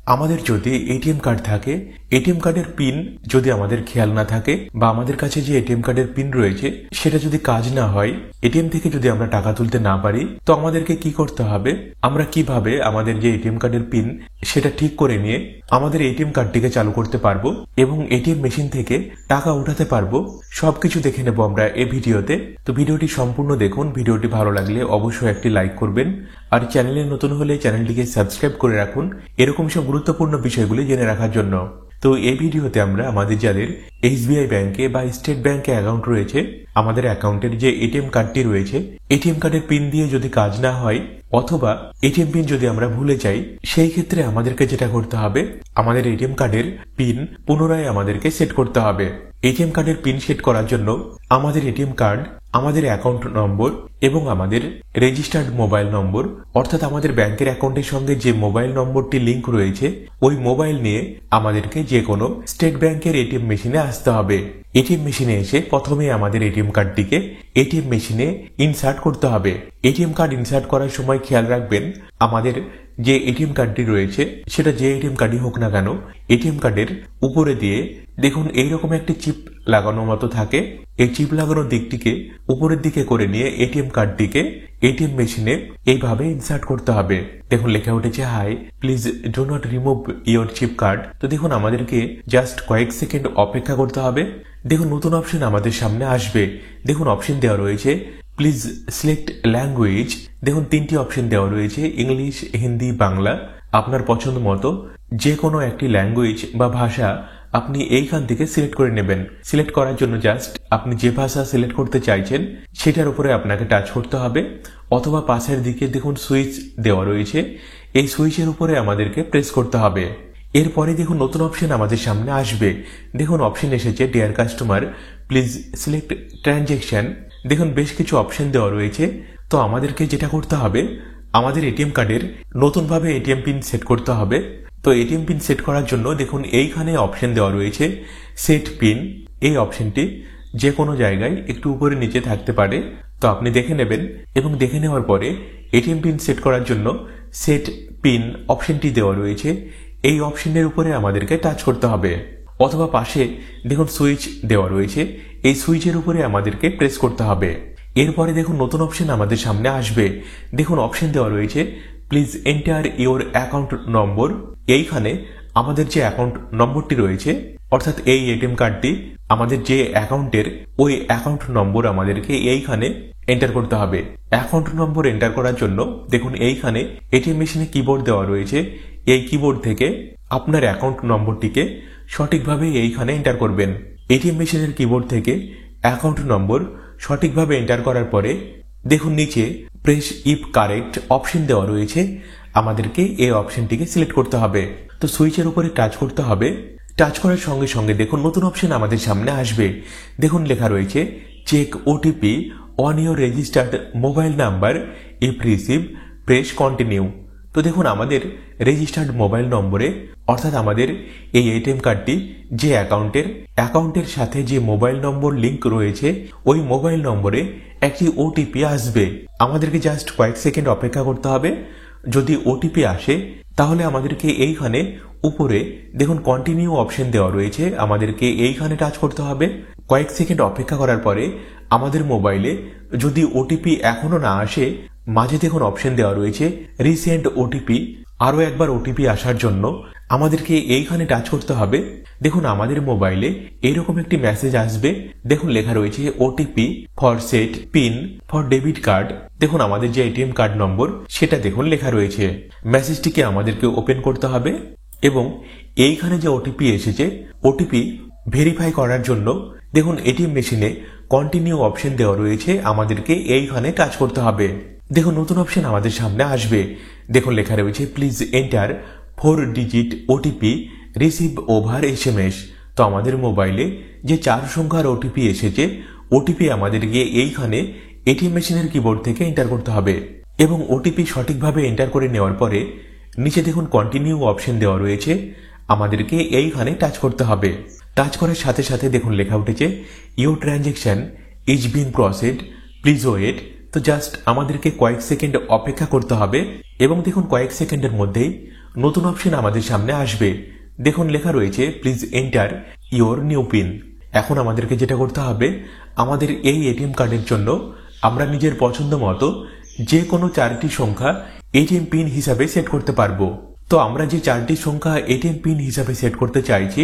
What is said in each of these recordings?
আমাদের যদি ATM card থাকে, এটিএম কার্ডের পিন যদি আমাদের খেয়াল না থাকে বা আমাদের কাছে যে এটিএম কার্ডের পিন রয়েছে সেটা যদি কাজ না হয়, এটিএম থেকে যদি আমরা টাকা তুলতে না পারি, তো আমাদেরকে কি করতে হবে, আমরা কিভাবে আমাদের যে এটিএম কার্ডের পিন সেটা ঠিক করে নিয়ে আমাদের এটিএম কার্ডটিকে চালু করতে পারবো এবং এটিএম মেশিন থেকে টাকা উঠাতে পারবো, সবকিছু দেখে নেবো আমরা এই ভিডিওতে। তো ভিডিওটি সম্পূর্ণ দেখুন। ভিডিওটি ভালো লাগলে অবশ্যই একটি লাইক করবেন আর চ্যানেলে নতুন হলে চ্যানেলটিকে সাবস্ক্রাইব করে রাখুন এরকম সব গুরুত্বপূর্ণ বিষয়গুলি জেনে রাখার জন্য। তো এই ভিডিওতে আমরা আমাদের যাদের এসবিআই ব্যাংকে বা স্টেট ব্যাংকে অ্যাকাউন্ট রয়েছে, আমাদের অ্যাকাউন্টের যে এটিএম কার্ডটি রয়েছে, এটিএম কার্ডের পিন দিয়ে যদি কাজ না হয় অথবা এটিএম পিন যদি আমরা ভুলে যাই, সেই ক্ষেত্রে আমাদেরকে যেটা করতে হবে, আমাদের এটিএম কার্ডের পিন পুনরায় আমাদেরকে সেট করতে হবে। এটিএম কার্ডের পিন সেট করার জন্য আমাদের এটিএম কার্ড, আমাদের অ্যাকাউন্ট নম্বর এবং আমাদের রেজিস্টার্ড মোবাইল নম্বর, অর্থাৎ আমাদের ব্যাংকের অ্যাকাউন্টের সঙ্গে যে মোবাইল নম্বরটি লিংক রয়েছে, ওই মোবাইল নিয়ে আমাদেরকে যে কোনো স্টেট ব্যাংকের এটিএম মেশিনে আসতে হবে। এটিএম মেশিনে এসে প্রথমে আমাদের এটিএম কার্ডটিকে এটিএম মেশিনে ইনসার্ট করতে হবে। এটিএম কার্ড ইনসার্ট করার সময় খেয়াল রাখবেন, আমাদের যে এটিএম কার্ডটি রয়েছে সেটা যে এটিএম কার্ডই হোক না কেন, এটিএম কার্ডের উপরে দিয়ে দেখুন এইরকম একটি চিপ লাগানো মতো থাকে। এই চিপ লাগানোর দিকটিকে উপরের দিকে করে নিয়ে এটিএম কার্ডটিকে এটিএম মেশিনে এইভাবে ইনসার্ট করতে হবে। দেখুন লেখা উঠেছে, hi please do not remove your chip card. তো দেখুন আমাদেরকে জাস্ট কয়েক সেকেন্ড অপেক্ষা করতে হবে। দেখুন নতুন অপশন আমাদের সামনে আসবে। দেখুন অপশন দেওয়া রয়েছে প্লিজ সিলেক্ট ল্যাঙ্গুয়েজ। দেখুন তিনটি অপশন দেওয়া রয়েছে, ইংলিশ, হিন্দি, বাংলা। আপনার পছন্দ মতো যে কোনো একটি ল্যাঙ্গুয়েজ বা ভাষা আপনি এইখান থেকে সিলেক্ট করে নেবেন। সিলেক্ট করার জন্য জাস্ট আপনি যে ভাষা সিলেক্ট করতে চাইছেন সেটার উপরে আপনাকে টাচ করতে হবে, অথবা পাশের দিকে দেখুন সুইচ দেওয়া রয়েছে, এই সুইচের উপরে আমাদেরকে প্রেস করতে হবে। এরপরে দেখুন নতুন অপশন আমাদের সামনে আসবে। দেখুন অপশন এসেছে deer customer please select transaction. দেখুন বেশ কিছু অপশন দেওয়া রয়েছে। তো আমাদেরকে যেটা করতে হবে, আমাদের এটিএম কার্ডের নতুনভাবে এটিএম পিন সেট করতে হবে। তো এটিএম পিন সেট করার জন্য দেখুন এইখানে অপশন দেওয়া রয়েছে সেট পিন। এই অপশনটি যে কোনো জায়গায় একটু উপরে নিচে থাকতে পারে, তো আপনি দেখে নেবেন এবং দেখে নেওয়ার পরে এটিএম পিন সেট করার জন্য সেট পিন অপশনটি দেওয়া রয়েছে, এই অপশনের উপরে আমাদেরকে টাচ করতে হবে, অথবা পাশে দেখুন সুইচ দেওয়া রয়েছে, এই সুইচের উপরে আমাদেরকে প্রেস করতে হবে। এরপরে দেখুন নতুন অপশন আমাদের সামনে আসবে। দেখুন অপশন দেওয়া রয়েছে please enter your account number. এইখানে আমাদের যে অ্যাকাউন্ট নম্বরটি রয়েছে, অর্থাৎ এই এটিএম কার্ডটি আমাদের যে অ্যাকাউন্টের, ওই অ্যাকাউন্ট নম্বর আমাদেরকে এইখানে এন্টার করতে হবে। অ্যাকাউন্ট নম্বর এন্টার করার জন্য দেখুন এইখানে এটিএম মেশিনে কিবোর্ড দেওয়া রয়েছে, এই কিবোর্ড থেকে আপনার অ্যাকাউন্ট নম্বরটিকে সঠিকভাবে এইখানে এন্টার করবেন। এটিএম মেশিনের কিবোর্ড থেকে অ্যাকাউন্ট নম্বর সঠিকভাবে এন্টার করার পরে দেখুন নিচে প্রেস ইফ কারেক্ট অপশন দেওয়া রয়েছে, আমাদেরকে এই অপশনটিকে সিলেক্ট করতে হবে। তো সুইচের উপরে টাচ করতে হবে। টাচ করার সঙ্গে সঙ্গে দেখুন নতুন অপশন আমাদের সামনে আসবে। দেখুন লেখা রয়েছে check OTP on your registered mobile number, if receive press continue. তো দেখুন আমাদের রেজিস্টার্ড মোবাইল নম্বরে, অর্থাৎ আমাদের এই এটিএম কার্ডটি যে অ্যাকাউন্টের সাথে যে মোবাইল নম্বর লিংক রয়েছে, ওই মোবাইল নম্বরে একটি ওটিপি আসবে। আমাদেরকে জাস্ট কয়েক সেকেন্ড অপেক্ষা করতে হবে। যদি ওটিপি আসে তাহলে আমাদেরকে এইখানে উপরে দেখুন কন্টিনিউ অপশন দেওয়া রয়েছে, আমাদেরকে এইখানে টাচ করতে হবে। কয়েক সেকেন্ড অপেক্ষা করার পরে আমাদের মোবাইলে যদি ওটিপি এখনো না আসে, মাঝে দেখুন অপশন দেওয়া রয়েছে রিসেন্ট ওটিপি। আরো একবার ওটিপি আসার জন্য আমাদেরকে এইখানে টাচ করতে হবে। দেখুন আমাদের মোবাইলে এইরকম একটি মেসেজ আসবে। দেখুন লেখা রয়েছে OTP for set pin for debit card. দেখুন আমাদের যে এটিএম কার্ড নম্বর সেটা দেখুন লেখা রয়েছে। মেসেজটিকে আমাদেরকে ওপেন করতে হবে এবং এইখানে যে ওটিপি এসেছে, ওটিপি ভেরিফাই করার জন্য দেখুন এটিএম মেশিনে কন্টিনিউ অপশন দেওয়া রয়েছে, আমাদেরকে এইখানে টাচ করতে হবে। দেখুন নতুন অপশন আমাদের সামনে আসবে। দেখুন লেখা রয়েছে please enter 4 digit OTP receive over SMS. তো আমাদের মোবাইলে যে 4 সংখ্যার ওটিপি এসেছে, ওটিপি আমাদেরকে এইখানে এটিএম মেশিনের কিবোর্ড থেকে এন্টার করতে হবে এবং ওটিপি সঠিকভাবে এন্টার করে নেওয়ার পরে নিচে দেখুন কন্টিনিউ অপশন দেওয়া রয়েছে, আমাদেরকে এইখানে টাচ করতে হবে। টাচ করার সাথে সাথে দেখুন লেখা উঠেছে your transaction is being processed please wait. তো জাস্ট আমাদেরকে কয়েক সেকেন্ড অপেক্ষা করতে হবে এবং দেখুন কয়েক সেকেন্ডের মধ্যেই নতুন অপশন আমাদের সামনে আসবে। দেখুন লেখা রয়েছে please enter your new pin. এখন আমাদেরকে যেটা করতে হবে, আমাদের এই এটিএম কার্ডের জন্য আমরা নিজের পছন্দ মতো যে কোনো 4টি সংখ্যা এটিএম পিন হিসাবে সেট করতে পারবো। তো আমরা যে 4টি সংখ্যা এটিএম পিন হিসাবে সেট করতে চাইছি,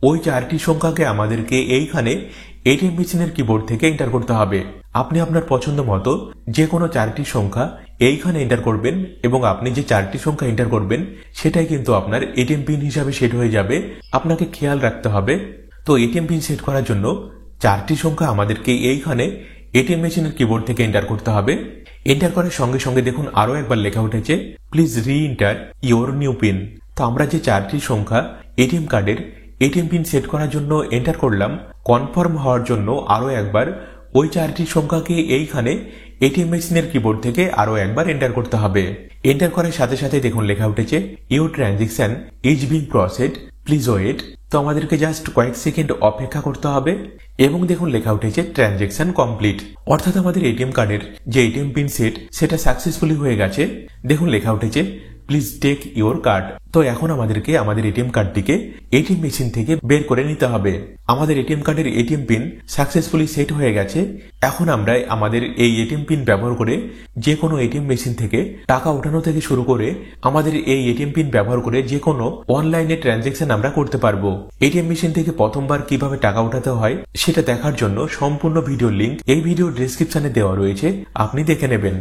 ওই 4টি সংখ্যাকে আমাদেরকে এইখানে এটিএম মেশিনের কিবোর্ড থেকে এন্টার করতে হবে। আপনি আপনার পছন্দ মতো যে কোনো 4টি সংখ্যা এইখানে এন্টার করবেন এবং আপনি যে 4টি সংখ্যা এন্টার করবেন সেটাই কিন্তু আপনার এটিএম পিন হিসাবে সেট হয়ে যাবে। আপনাকে খেয়াল রাখতে হবে, তো এটিএম পিন সেট করার জন্য 4টি সংখ্যা আমাদেরকে এইখানে এটিএম মেশিনের কিবোর্ড থেকে এন্টার করতে হবে। এন্টার করার সঙ্গে সঙ্গে দেখুন আরো একবার লেখা উঠেছে প্লিজ রি এন্টার ইওর নিউ পিন। তো আমরা যে 4টি সংখ্যা এটিএম কার্ডের এটিএম পিন সেট করার জন্য এন্টার করলাম, কনফার্ম হওয়ার জন্য আরো একবার ওই 4টি সংখ্যাকে এইখানে এটিএম মেশিনের কিবোর্ড থেকে আরো একবার এন্টার করতে হবে। এন্টার করার সাথে সাথে দেখুন লেখা উঠেছে your transaction is being processed, please wait. তো আমাদেরকে জাস্ট কয়েক সেকেন্ড অপেক্ষা করতে হবে এবং দেখুন লেখা উঠেছে ট্রানজেকশন কমপ্লিট, অর্থাৎ আমাদের এটিএম কার্ডের যে এটিএম পিন সেট সেটা সাকসেসফুলি হয়ে গেছে। দেখুন লেখা উঠেছে প্লিজ টেক ইওর কার্ড। তো এখন আমাদেরকে আমাদের এটিএম কার্ডটিকে এটিএম মেশিন থেকে বের করে নিতে হবে। আমাদের এটিএম কার্ডের এটিএম পিন সাকসেসফুলি সেট হয়ে গেছে। এখন আমরা আমাদের এই এটিএম পিন ব্যবহার করে যে কোনো এটিএম মেশিন থেকে টাকা ওঠানো থেকে শুরু করে আমাদের এই এটিএম পিন ব্যবহার করে যে কোনো অনলাইনে ট্রানজেকশন আমরা করতে পারবো। এটিএম মেশিন থেকে প্রথমবার কিভাবে টাকা ওঠাতে হয় সেটা দেখার জন্য সম্পূর্ণ ভিডিও লিংক এই ভিডিও ডেসক্রিপশনে দেওয়া রয়েছে, আপনি দেখে নেবেন।